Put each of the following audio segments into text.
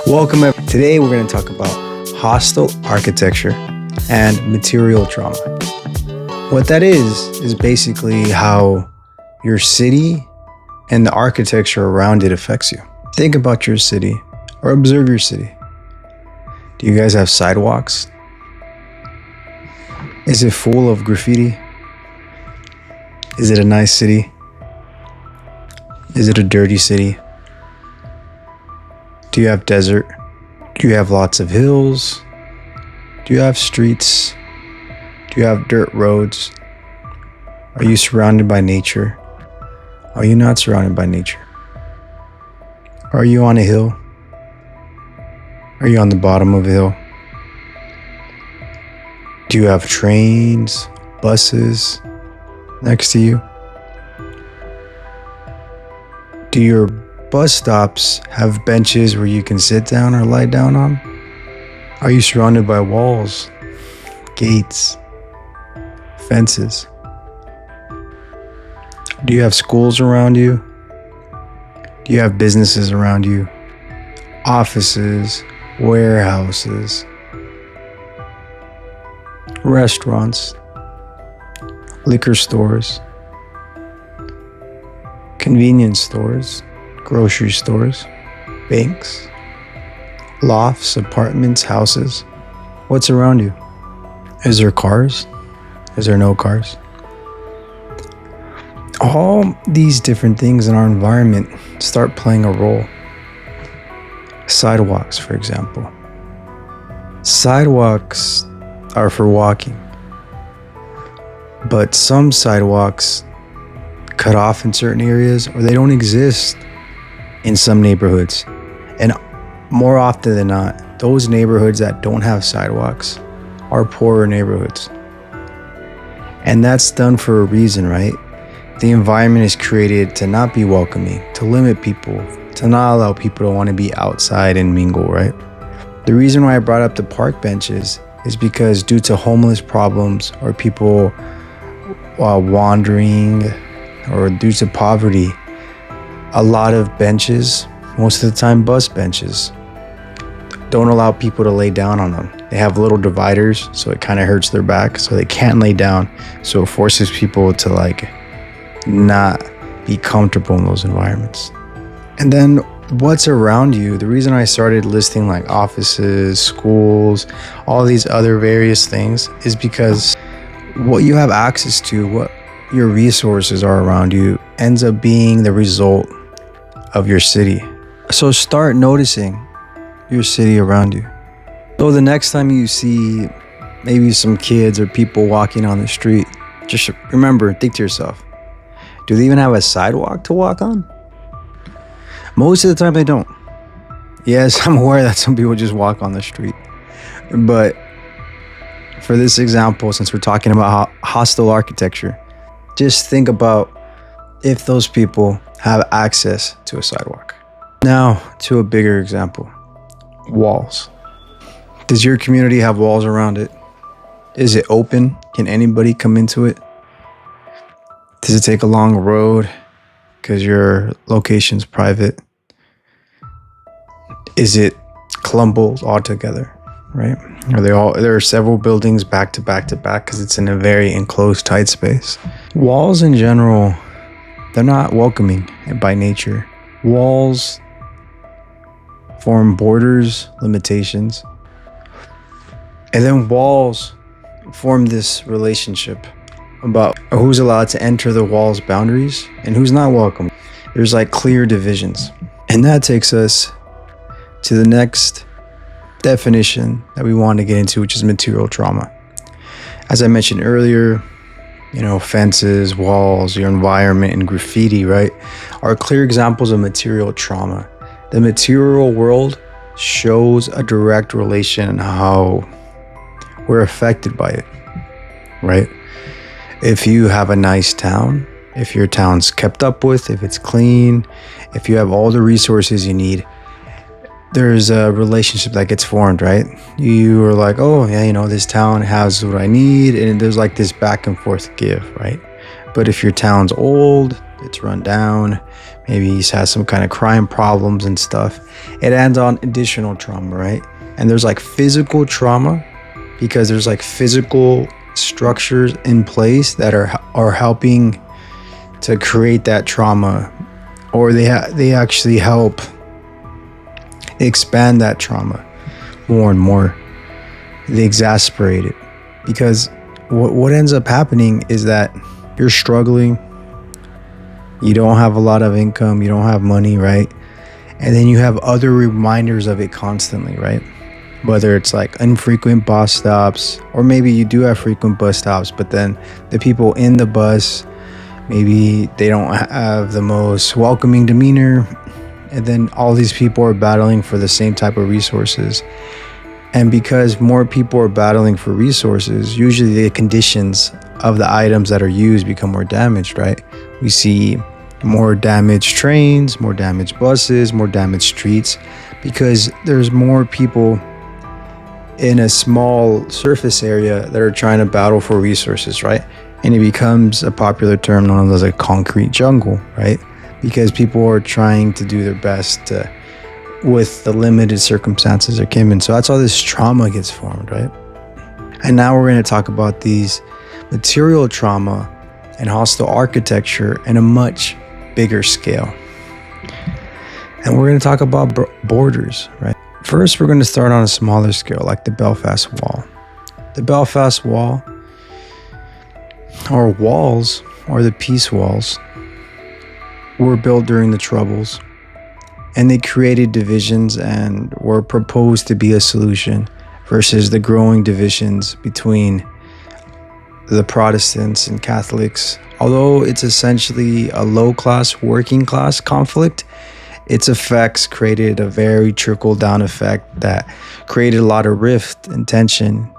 Welcome. Today we're going to talk about hostile architecture and material trauma. What that is basically how your city and the architecture around it affects you. Think about your city or observe your city. Do you guys have sidewalks? Is it full of graffiti? Is it a nice city? Is it a dirty city? Do you have desert? Do you have lots of hills? Do you have streets? Do you have dirt roads? Are you surrounded by nature? Are you not surrounded by nature? Are you on a hill? Are you on the bottom of a hill? Do you have trains, buses next to you? Do your bus stops have benches where you can sit down or lie down on? Are you surrounded by walls, gates, fences? Do you have schools around you? Do you have businesses around you? Offices, warehouses, restaurants, liquor stores, convenience stores, grocery stores, banks, lofts, apartments, houses. What's around you? Is there cars? Is there no cars? All these different things in our environment start playing a role. Sidewalks, for example. Sidewalks are for walking, but some sidewalks cut off in certain areas or they don't exist in some neighborhoods. And more often than not, those neighborhoods that don't have sidewalks are poorer neighborhoods. And that's done for a reason, right? The environment is created to not be welcoming, to limit people, to not allow people to want to be outside and mingle, right? The reason why I brought up the park benches is because due to homeless problems or people wandering or due to poverty, a lot of benches, most of the time bus benches, don't allow people to lay down on them. They have little dividers, so it kind of hurts their back, so they can't lay down. So it forces people to not be comfortable in those environments. And then what's around you, the reason I started listing offices, schools, all these other various things is because what you have access to, what your resources are around you ends up being the result of your city. So start noticing your city around you. So the next time you see maybe some kids or people walking on the street, just remember, think to yourself, do they even have a sidewalk to walk on? Most of the time they don't. Yes, I'm aware that some people just walk on the street. But for this example, since we're talking about hostile architecture, just think about if those people have access to a sidewalk. Now, to a bigger example, walls. Does your community have walls around it? Is it open? Can anybody come into it? Does it take a long road because your location's private? Is it clumbled all together, right? There are several buildings back to back to back because it's in a very enclosed, tight space. Walls in general, they're not welcoming by nature. Walls form borders, limitations, and then walls form this relationship about who's allowed to enter the wall's boundaries and who's not welcome. There's clear divisions. And that takes us to the next definition that we want to get into, which is material trauma. As I mentioned earlier, fences, walls, your environment, and graffiti, right, are clear examples of material trauma. The material world shows a direct relation in how we're affected by it, right? If you have a nice town, if your town's kept up with, if it's clean, if you have all the resources you need, there's a relationship that gets formed, right? You are like, oh yeah, this town has what I need, and there's this back and forth give, right? But if your town's old, it's run down, maybe he's has some kind of crime problems and stuff, it adds on additional trauma, right? And there's like physical trauma because there's like physical structures in place that are helping to create that trauma, or they actually help expand that trauma more and more. They exacerbate it, because what ends up happening is that you're struggling, you don't have a lot of income, you don't have money, right? And then you have other reminders of it constantly, right? Whether it's like infrequent bus stops, or maybe you do have frequent bus stops, but then the people in the bus, maybe they don't have the most welcoming demeanor, and then all these people are battling for the same type of resources. And because more people are battling for resources, usually the conditions of the items that are used become more damaged, right? We see more damaged trains, more damaged buses, more damaged streets, because there's more people in a small surface area that are trying to battle for resources, right? And it becomes a popular term known as a concrete jungle, right? Because people are trying to do their best with the limited circumstances they're given. So that's how this trauma gets formed, right? And now we're going to talk about these material trauma and hostile architecture in a much bigger scale. And we're going to talk about borders, right? First, we're going to start on a smaller scale, like the Belfast Wall. The Belfast Wall, or walls, or the peace walls, were built during the Troubles, and they created divisions and were proposed to be a solution versus the growing divisions between the Protestants and Catholics. Although it's essentially a low-class, working-class conflict, its effects created a very trickle-down effect that created a lot of rift and tension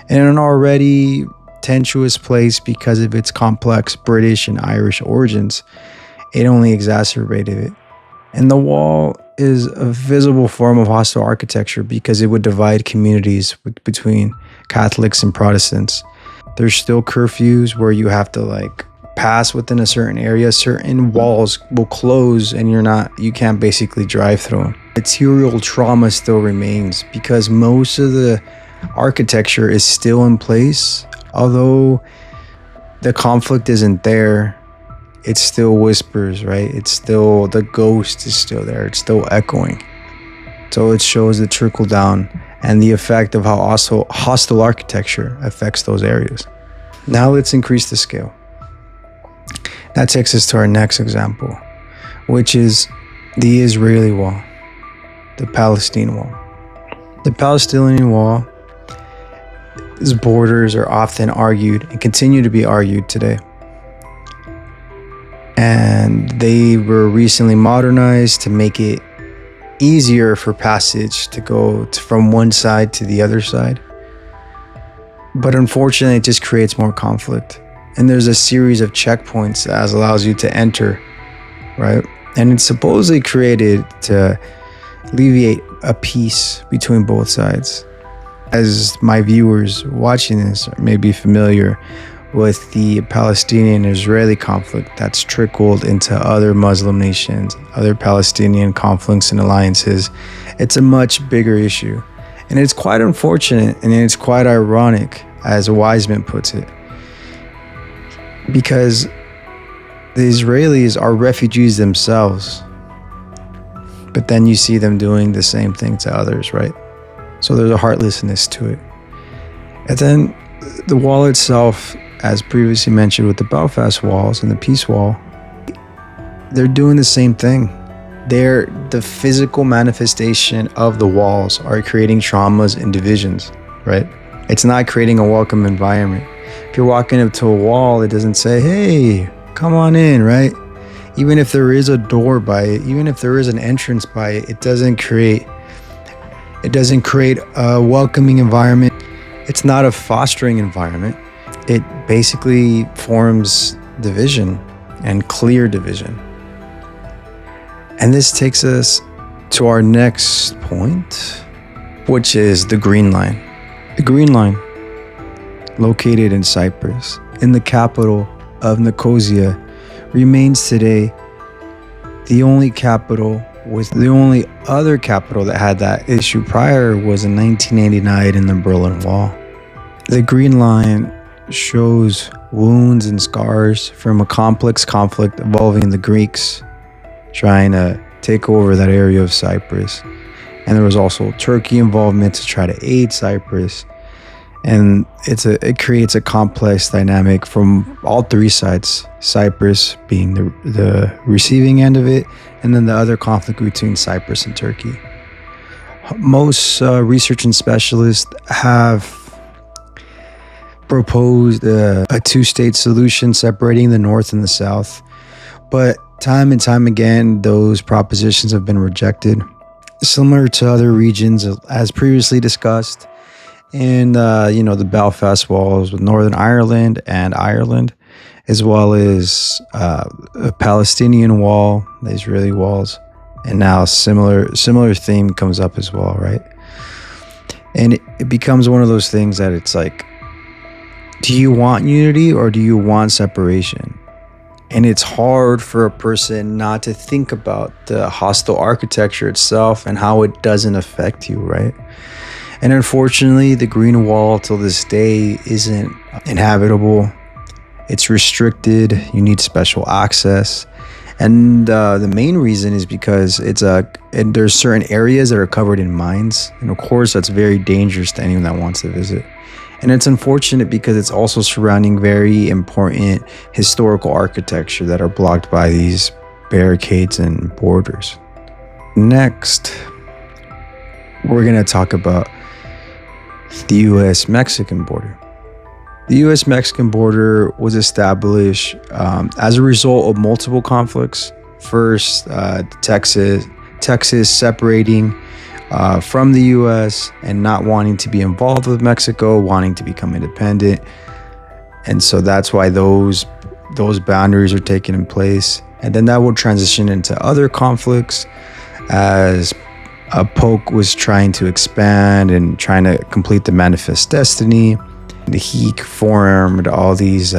in an already tempestuous place. Because of its complex British and Irish origins, it only exacerbated it. And the wall is a visible form of hostile architecture because it would divide communities between Catholics and Protestants. There's still curfews where you have to pass within a certain area. Certain walls will close and you can't basically drive through them. Material trauma still remains because most of the architecture is still in place. Although the conflict isn't there, it still whispers, right? It's still, the ghost is still there. It's still echoing. So it shows the trickle down and the effect of how also hostile architecture affects those areas. Now let's increase the scale. That takes us to our next example, which is the Israeli wall, the Palestine wall. The Palestinian wall, its borders are often argued and continue to be argued today. And they were recently modernized to make it easier for passage to go from one side to the other side. But unfortunately, it just creates more conflict. And there's a series of checkpoints that allows you to enter, right? And it's supposedly created to alleviate a peace between both sides. As my viewers watching this may be familiar with the Palestinian-Israeli conflict that's trickled into other Muslim nations, other Palestinian conflicts and alliances. It's a much bigger issue. And it's quite unfortunate and it's quite ironic, as Wiseman puts it, because the Israelis are refugees themselves, but then you see them doing the same thing to others, right? So there's a heartlessness to it. And then the wall itself, as previously mentioned with the Belfast walls and the Peace Wall, they're doing the same thing. They're the physical manifestation of the walls are creating traumas and divisions, right? It's not creating a welcome environment. If you're walking up to a wall, it doesn't say, hey, come on in, right? Even if there is a door by it, even if there is an entrance by it, it doesn't create a welcoming environment. It's not a fostering environment. It basically forms division and clear division. And this takes us to our next point, which is the Green Line. The Green Line, located in Cyprus, in the capital of Nicosia remains today the only other capital that had that issue prior was in 1989 in the Berlin Wall. The green line shows wounds and scars from a complex conflict involving the Greeks trying to take over that area of Cyprus. And there was also Turkey involvement to try to aid Cyprus. And it creates a complex dynamic from all three sides, Cyprus being the receiving end of it, and then the other conflict between Cyprus and Turkey. Most research and specialists have proposed a two-state solution separating the North and the South, but time and time again, those propositions have been rejected. Similar to other regions, as previously discussed, in the Belfast walls with Northern Ireland and Ireland, as well as a Palestinian wall, the Israeli walls, and now similar theme comes up as well, right? And it becomes one of those things that it's like, do you want unity or do you want separation? And it's hard for a person not to think about the hostile architecture itself and how it doesn't affect you, right? And unfortunately, the Green Wall till this day isn't inhabitable. It's restricted. You need special access. And the main reason is because there's certain areas that are covered in mines. And of course, that's very dangerous to anyone that wants to visit. And it's unfortunate because it's also surrounding very important historical architecture that are blocked by these barricades and borders. Next, we're going to talk about the U.S.-Mexican border. The U.S.-Mexican border was established as a result of multiple conflicts. First, Texas separating from the U.S. and not wanting to be involved with Mexico, wanting to become independent. And so that's why those boundaries are taken in place. And then that will transition into other conflicts as Polk was trying to expand and trying to complete the Manifest Destiny. He formed all these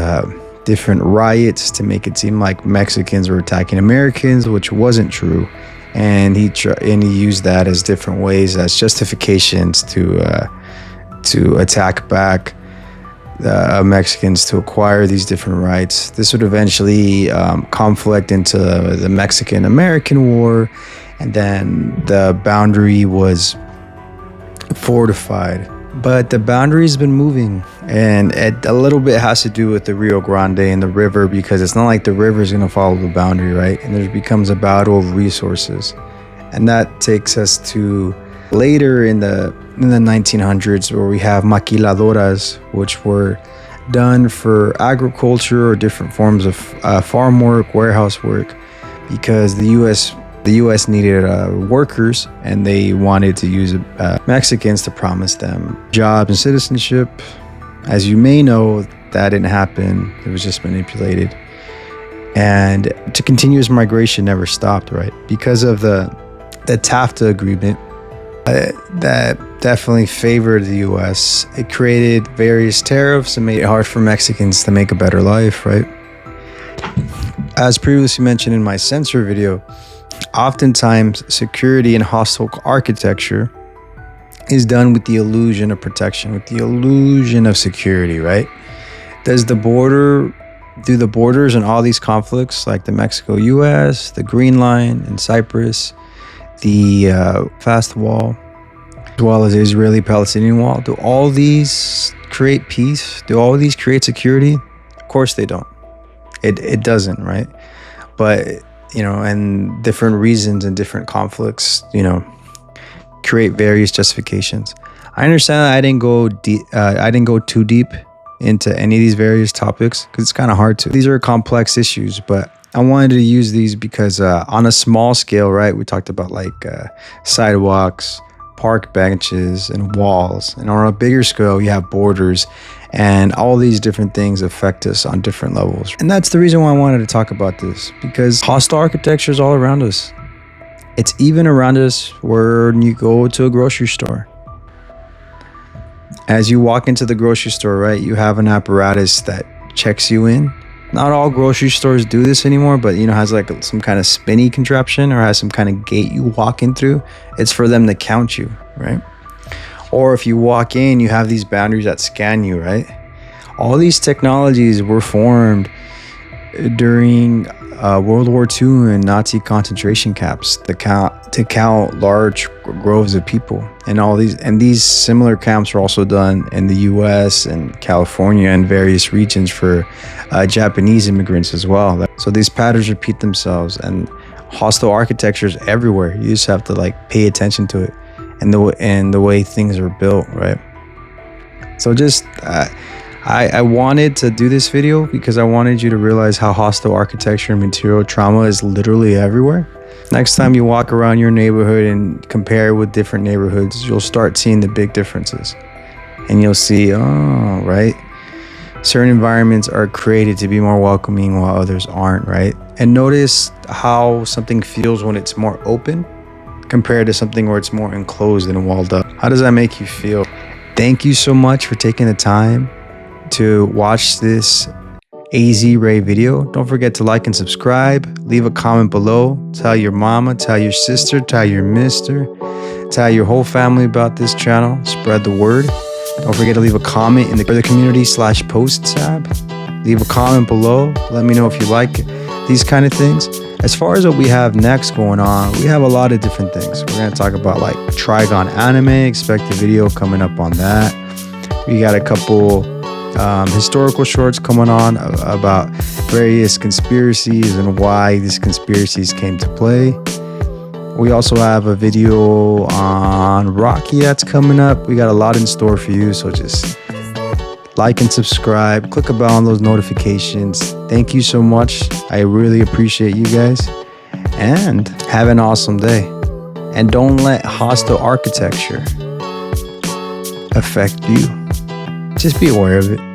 different riots to make it seem like Mexicans were attacking Americans, which wasn't true. And he used that as different ways as justifications to attack back the Mexicans to acquire these different rights. This would eventually conflict into the Mexican-American War, and then the boundary was fortified. But the boundary's been moving, and it a little bit has to do with the Rio Grande and the river, because it's not like the river is going to follow the boundary, right? And there becomes a battle of resources. And that takes us to later in the 1900s, where we have maquiladoras, which were done for agriculture or different forms of farm work, warehouse work, because the U.S. needed workers, and they wanted to use Mexicans to promise them jobs and citizenship. As you may know, that didn't happen. It was just manipulated. And to continuous migration never stopped, right? Because of the TAFTA agreement that definitely favored the U.S. It created various tariffs and made it hard for Mexicans to make a better life, right? As previously mentioned in my censor video, oftentimes security and hostile architecture is done with the illusion of protection, with the illusion of security, right? Do the borders and all these conflicts, like the Mexico-US, the Green Line in Cyprus, the Fast Wall, as well as the Israeli-Palestinian Wall, do all these create peace? Do all of these create security? Of course they don't. It doesn't, right? But and different reasons and different conflicts, create various justifications. I understand that I didn't go too deep into any of these various topics because it's kind of hard to. These are complex issues, but I wanted to use these because on a small scale, right, we talked about like sidewalks, park benches, and walls. And on a bigger scale, you have borders, and all these different things affect us on different levels. And that's the reason why I wanted to talk about this, because hostile architecture is all around us. It's even around us when you go to a grocery store. As you walk into the grocery store, right, you have an apparatus that checks you in, Not all grocery stores do this anymore, but has like some kind of spinny contraption or has some kind of gate you walk in through. It's for them to count you, right? Or if you walk in, you have these boundaries that scan you, right? All these technologies were formed during World War II and Nazi concentration camps to count large groves of people, and these similar camps were also done in the U.S. and California and various regions for Japanese immigrants as well. So these patterns repeat themselves, and hostile architecture is everywhere. You just have to like pay attention to it and the way things are built, right? So just I wanted to do this video because I wanted you to realize how hostile architecture and material trauma is literally everywhere. Next time you walk around your neighborhood and compare it with different neighborhoods, you'll start seeing the big differences. And you'll see, oh, right? Certain environments are created to be more welcoming while others aren't, right? And notice how something feels when it's more open compared to something where it's more enclosed and walled up. How does that make you feel? Thank you so much for taking the time to watch this AZ Ray video. Don't forget to like and subscribe. Leave a comment below. Tell your mama, tell your sister, tell your mister, tell your whole family about this channel. Spread the word. Don't forget to leave a comment in the community/post tab. Leave a comment below. Let me know if you like these kind of things. As far as what we have next going on, we have a lot of different things. We're going to talk about like Trigon anime. Expect a video coming up on that. We got a couple historical shorts coming on about various conspiracies and why these conspiracies came to play. We also have a video on Rocky that's coming up. We got a lot in store for you, so just like and subscribe, click a bell on those notifications. Thank you so much. I really appreciate you guys, and have an awesome day. And don't let hostile architecture affect you. Just be aware of it.